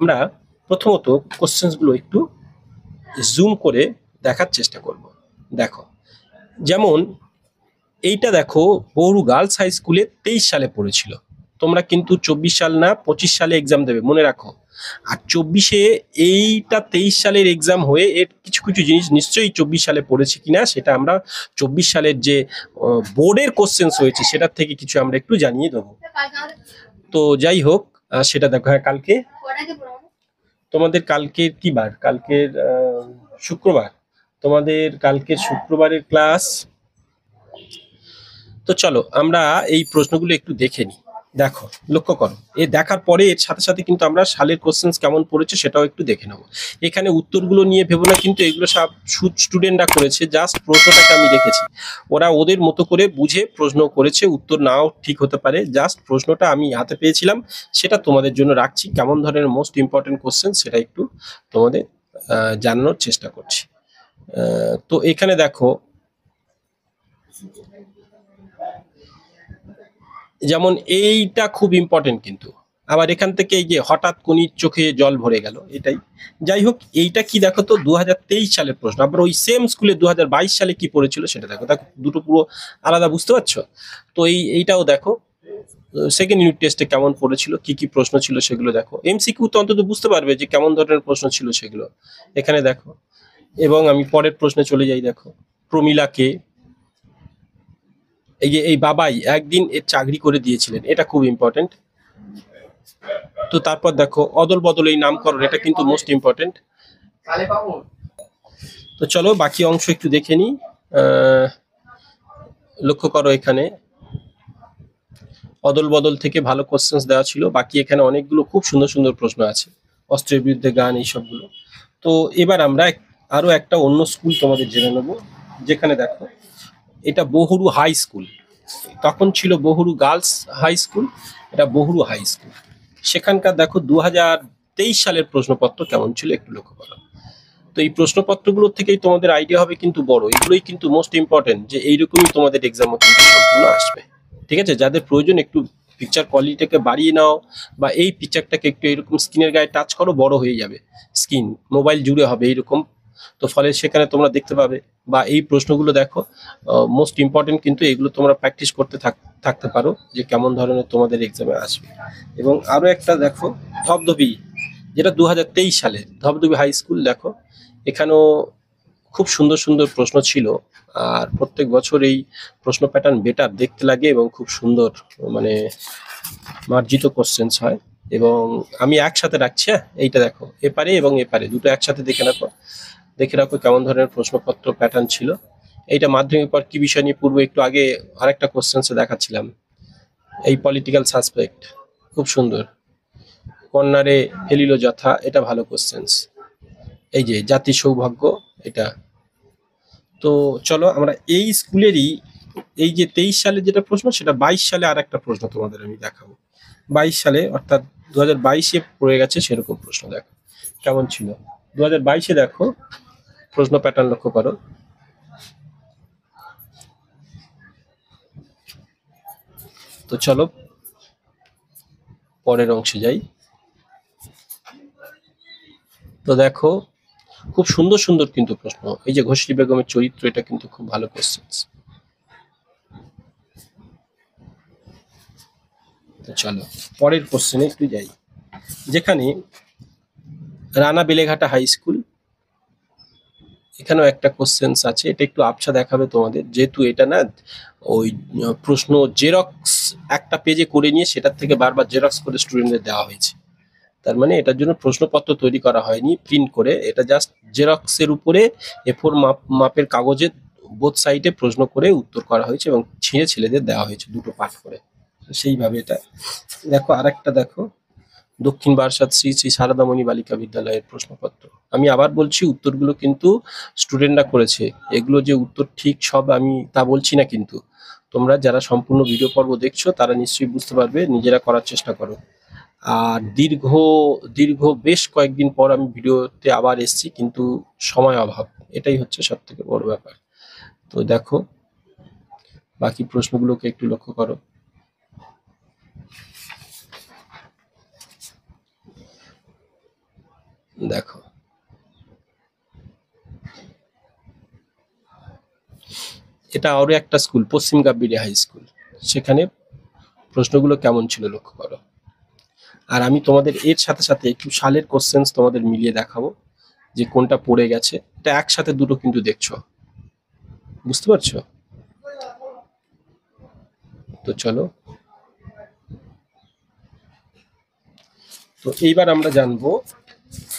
আমরা প্রথমত কোশ্চেন্সগুলো একটু জুম করে দেখার চেষ্টা করব। দেখো, যেমন এইটা দেখো, বৌরু গার্লস হাই স্কুলে 23 সালে পড়েছিল। তোমরা কিন্তু 24 সাল না 25 সালে এক্সাম দেবে, মনে রাখো। আর 24-এ এইটা 23 সালের এক্সাম হয়ে এর কিছু কিছু জিনিস নিশ্চয়ই 24 সালে পড়েছে কিনা সেটা আমরা 24 সালের যে বোর্ডের কোশ্চেন্স হয়েছে সেটার থেকে কিছু আমরা একটু জানিয়ে দেবো। তো যাই হোক, সেটা দেখো। হ্যাঁ, কালকে তোমাদের কালকের কি বার? কালকের শুক্রবার। তোমাদের কালকের শুক্রবারের ক্লাস। তো চলো আমরা এই প্রশ্নগুলো একটু দেখে নিই। দেখো, লক্ষ্য করো, এ দেখার পরে এর সাথে সাথে কিন্তু আমরা সালের কোশ্চেন্স কেমন পড়েছে সেটাও একটু দেখে নেবো। এখানে উত্তরগুলো নিয়ে ভেবো না, কিন্তু এগুলো সব স্টুডেন্টরা করেছে, জাস্ট প্রশ্নটাকে আমি রেখেছি। ওরা ওদের মতো করে বুঝে প্রশ্ন করেছে, উত্তর নাও ঠিক হতে পারে। জাস্ট প্রশ্নটা আমি হাতে পেয়েছিলাম, সেটা তোমাদের জন্য রাখছি। কেমন ধরনের মোস্ট ইম্পর্টেন্ট কোশ্চেন সেটা একটু তোমাদের জানানোর চেষ্টা করছি। তো এখানে দেখো, যেমন এইটা খুব ইম্পর্টেন্ট, কিন্তু আবার এখান থেকে এই যে হঠাৎ কোনির চোখে জল ভরে গেল, এটাই। যাই হোক, এইটা কি দেখো তো 2023 সালের প্রশ্ন। আবার ওই সেম স্কুলে 2022 সালে কি পড়েছিল সেটা দেখো। দেখো, দুটো পুরো আলাদা, বুঝতে পারছো? তো এইটাও দেখো, সেকেন্ড ইউনিট টেস্টে কেমন পড়েছিল, কি কি প্রশ্ন ছিল সেগুলো দেখো। এমসিকিউ তো অন্তত বুঝতে পারবে যে কেমন ধরনের প্রশ্ন ছিল সেগুলো এখানে দেখো। এবং আমি পরের প্রশ্নে চলে যাই। দেখো, প্রমিলাকে এই যে এই বাবাই একদিন এর চাকরি করে দিয়েছিলেন, এটা খুব ইম্পর্টেন্ট। তো তারপর দেখো, অদল বদল এই নামকরণ, এটা কিন্তু মোস্ট ইম্পর্টেন্ট। তো চলো বাকি অংশ একটু দেখে নিই। লক্ষ্য করো, এখানে অদল বদল থেকে ভালো কোশ্চেন্স দেওয়া ছিল। বাকি এখানে অনেকগুলো খুব সুন্দর সুন্দর প্রশ্ন আছে, অস্ত্রের বিরুদ্ধে গান, এইসবগুলো। তো এবার আমরা আরো একটা অন্য স্কুল তোমাদের জেনে নেব, যেখানে দেখো এটা বহুরু হাই স্কুল। তখন ছিল বহুরু গার্লস হাই স্কুল, এটা বহুরু হাই স্কুল। সেখানকার দেখো 2023 সালের প্রশ্নপত্র কেমন ছিল একটু লক্ষ্য করো। তো এই প্রশ্নপত্রগুলোর থেকেই তোমাদের আইডিয়া হবে কিন্তু বড়, এগুলোই কিন্তু মোস্ট ইম্পর্টেন্ট, যে এইরকমই তোমাদের এক্সামও কিন্তু সম্পূর্ণ আসবে। ঠিক আছে, যাদের প্রয়োজন একটু পিকচার কোয়ালিটিটাকে বাড়িয়ে নাও, বা এই পিকচারটাকে একটু এরকম স্ক্রিনের গায়ে টাচ করো, বড় হয়ে যাবে স্ক্রিন, মোবাইল জুড়ে হবে এইরকম। তো ফলে সেখানে তোমরা দেখতে পাবে। বা এই প্রশ্নগুলো দেখো, মোস্ট ইম্পর্টেন্ট, কিন্তু এগুলো তোমরা প্র্যাকটিস করতে থাকতে পারো যে কেমন ধরনের তোমাদের এক্সামে আসবে। এবং আরো একটা দেখো, ধবধবি, যেটা 2023 সালে ধবধবি হাই স্কুল। দেখো, এখানেও খুব সুন্দর সুন্দর প্রশ্ন ছিল। আর প্রত্যেক বছর এই প্রশ্ন প্যাটার্ন বেটার দেখতে লাগে এবং খুব সুন্দর, মানে মার্জিত কোশ্চেন্স হয়। এবং আমি একসাথে রাখছি। হ্যাঁ, এইটা দেখো, এপারে এবং এপারে দুটো একসাথে দেখে রাখো কেমন ধরনের প্রশ্নপত্র প্যাটার্ন ছিল। এইটা মাধ্যমিক পর কি বিষয় নিয়ে পূর্বে একটু আগে আরেকটা কোশ্চেন্সে দেখাচ্ছিলাম, এই পলিটিক্যাল সাসপেক্ট, খুব সুন্দর। কন্যারে ফেলিল যথা, এটা ভালো কোশ্চেন্স। এই যে জাতির সৌভাগ্য, এটা। তো চলো আমরা এই স্কুলেরই এই যে 23 সালে যেটা প্রশ্ন, সেটা 22 সালে আর একটা প্রশ্ন তোমাদের আমি দেখাবো। 22 সালে, অর্থাৎ 2022-এ পড়ে গেছে সেরকম প্রশ্ন দেখো কেমন ছিল। 2022-এ দেখো প্রশ্ন প্যাটার্ন লক্ষ্য করো। তো চলো পরের অংশে যাই। তো দেখো, খুব সুন্দর সুন্দর কিন্তু প্রশ্ন। এই যে ঘোষী বেগমের চরিত্র, এটা কিন্তু খুব ভালো কোশ্চেন্স। তো চলো পরের কোশ্চেনে একটু যাই, যেখানে রানা বেলেঘাটা হাই স্কুল, এখানেও একটা কোশ্চেন্স আছে। এটা একটু আবছা দেখাবে তোমাদের, যেহেতু এটা না ওই প্রশ্ন জেরক্স একটা পেজে করে নিয়ে সেটার থেকে বারবার জেরক্স করে স্টুডেন্টদের দেওয়া হয়েছে। তার মানে এটার জন্য প্রশ্নপত্র তৈরি করা হয়নি প্রিন্ট করে, এটা জাস্ট জেরক্সের উপরে A4 মাপের কাগজে বোথ সাইডে প্রশ্ন করে উত্তর করা হয়েছে এবং ছিঁড়ে ছেলেদের দেওয়া হয়েছে দুটো পাঠ করে। সেইভাবে এটা দেখো। আরেকটা দেখো, দক্ষিণ বারাসাত শ্রী শ্রী সারদামণি বালিকা বিদ্যালয়ের প্রশ্নপত্র। আমি আবার বলছি, উত্তরগুলো কিন্তু স্টুডেন্টরা করেছে। এগুলো যে উত্তর ঠিক সব আমি তা বলছি না, কিন্তু তোমরা যারা সম্পূর্ণ ভিডিও পর্ব দেখছো তারা নিশ্চয়ই বুঝতে পারবে, নিজেরা করার চেষ্টা করো। আর দীর্ঘ দীর্ঘ বেশ কয়েকদিন পর আমি ভিডিওতে আবার এসেছি, কিন্তু সময় অভাব, এটাই হচ্ছে সব থেকে বড় ব্যাপার। তো দেখো বাকি প্রশ্নগুলোকে একটু লক্ষ্য করো। দেখো এটা আরো একটা স্কুল, পশ্চিম গাববিড়ি হাই স্কুল। সেখানে প্রশ্নগুলো কেমন ছিল লক্ষ্য করো। আর আমি তোমাদের এর সাথে সাথে একটু সালের কোশ্চেন্স তোমাদের মিলিয়ে দেখাবো যে কোনটা পড়ে গেছে। এটা একসাথে দুটো কিন্তু দেখছো, বুঝতে পারছো? তো চলো, তো এইবার আমরা জানবো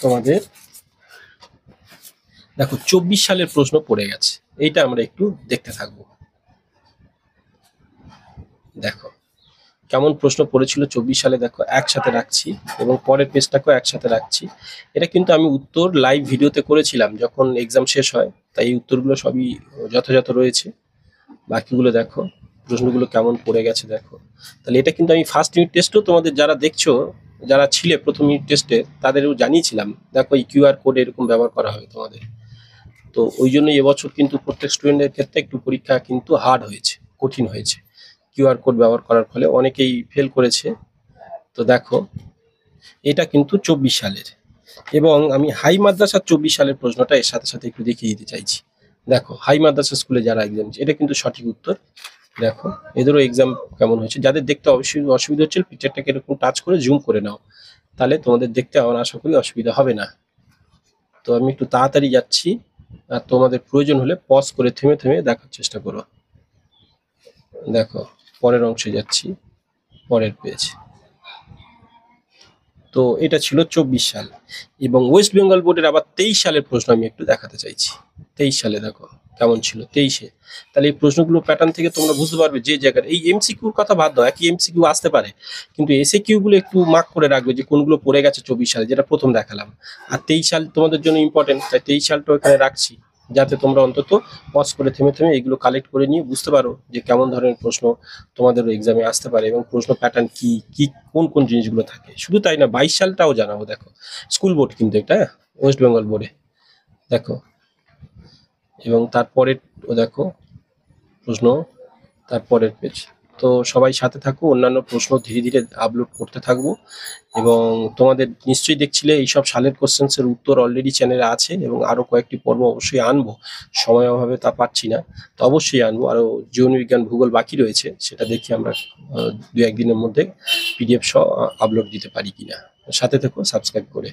তোমাদের, দেখো 24 সালের প্রশ্ন পড়ে গেছে, এইটা আমরা একটু দেখতে থাকবো। দেখো কেমন প্রশ্ন পড়েছিল 24 সালে, দেখো একসাথে রাখছি এবং পরের পেজটাকেও একসাথে রাখছি। এটা কিন্তু আমি উত্তর লাইভ ভিডিওতে করেছিলাম যখন এক্সাম শেষ হয়, তাই এই উত্তরগুলো সবই যথাযথ রয়েছে। বাকিগুলো দেখো প্রশ্নগুলো কেমন পড়ে গেছে দেখো। তাহলে এটা কিন্তু আমি ফার্স্ট ইউনিট টেস্টও তোমাদের যারা দেখছো, যারা ছিলে প্রথম ইউনিট টেস্টে, তাদেরও জানিয়েছিলাম দেখো এই কিউআর কোড এরকম ব্যবহার করা হবে তোমাদের। তো ওই জন্য এবছর কিন্তু প্রত্যেক স্টুডেন্টের ক্ষেত্রে একটু পরীক্ষা কিন্তু হার্ড হয়েছে, কঠিন হয়েছে। কিউআর কোড ব্যবহার করার ফলে অনেকেই ফেল করেছে। তো দেখো এটা কিন্তু 24 সালের, এবং আমি হাই মাদ্রাসার 24 সালের প্রশ্নটা এর সাথে সাথে একটু দেখিয়ে দিতে চাইছি। দেখো হাই মাদ্রাসা স্কুলে যারা এক্সাম, এটা কিন্তু সঠিক উত্তর। দেখো এদেরও এক্সাম কেমন হয়েছে। যাদের দেখতে অবশ্যই অসুবিধা হচ্ছে, পিকচারটাকে এরকম টাচ করে জুম করে নাও, তাহলে তোমাদের দেখতে আমার আশা করি অসুবিধা হবে না। তো আমি একটু তাড়াতাড়ি যাচ্ছি, আর তোমাদের প্রয়োজন হলে পজ করে থেমে থেমে দেখার চেষ্টা করো। দেখো পরের অংশে যাচ্ছি, পরের পেজ। তো এটা ছিল 24 সাল, এবং ওয়েস্ট বেঙ্গল বোর্ডের আবার 23 সালের প্রশ্ন আমি একটু দেখাতে চাইছি। 23 সালে দেখো কেমন ছিল 23-এ। তাহলে এই প্রশ্নগুলো প্যাটার্ন থেকে তোমরা বুঝতে পারবে যে জায়গায় এই এমসিকিউর কথা বাদ দাও, একই এমসিকিউ আসতে পারে, কিন্তু এসএ কিউ গুলো একটু মার্ক করে রাখবে যে কোনগুলো পড়ে গেছে 24 সালে, যেটা প্রথম দেখালাম। আর 23 সাল তোমাদের জন্য ইম্পর্টেন্ট, তাই 23 সালটা এখানে রাখছি, যাতে তোমরা অন্তত পজ করে থেমে থেমে এগুলো কালেক্ট করে নিয়ে বুঝতে পারো যে কেমন ধরনের প্রশ্ন তোমাদের এক্সামে আসতে পারে এবং প্রশ্ন প্যাটার্ন কি কি, কোন কোন জিনিসগুলো থাকে। শুধু তাই না, 22 সালটাও জানাবো। দেখো স্কুল বোর্ড কিন্তু এটা, ওয়েস্ট বেঙ্গল বোর্ডে দেখো, এবং তারপরের দেখো প্রশ্ন, তারপরের পেজ। তো সবাই সাথে থাকো, অন্যান্য প্রশ্ন ধীরে ধীরে আপলোড করতে থাকবো। এবং তোমাদের নিশ্চয়ই দেখছিলে এইসব সালের কোশ্চেন্সের উত্তর অলরেডি চ্যানেলে আছে, এবং আরও কয়েকটি পর্ব অবশ্যই আনবো, সময় অভাবে তা পাচ্ছি না, তো অবশ্যই আনবো। আরও জীবনবিজ্ঞান ভূগোল বাকি রয়েছে, সেটা দেখি আমরা 2-1 দিনের মধ্যে পিডিএফ সহ আপলোড দিতে পারি কিনা। সাথে থেকো সাবস্ক্রাইব করে।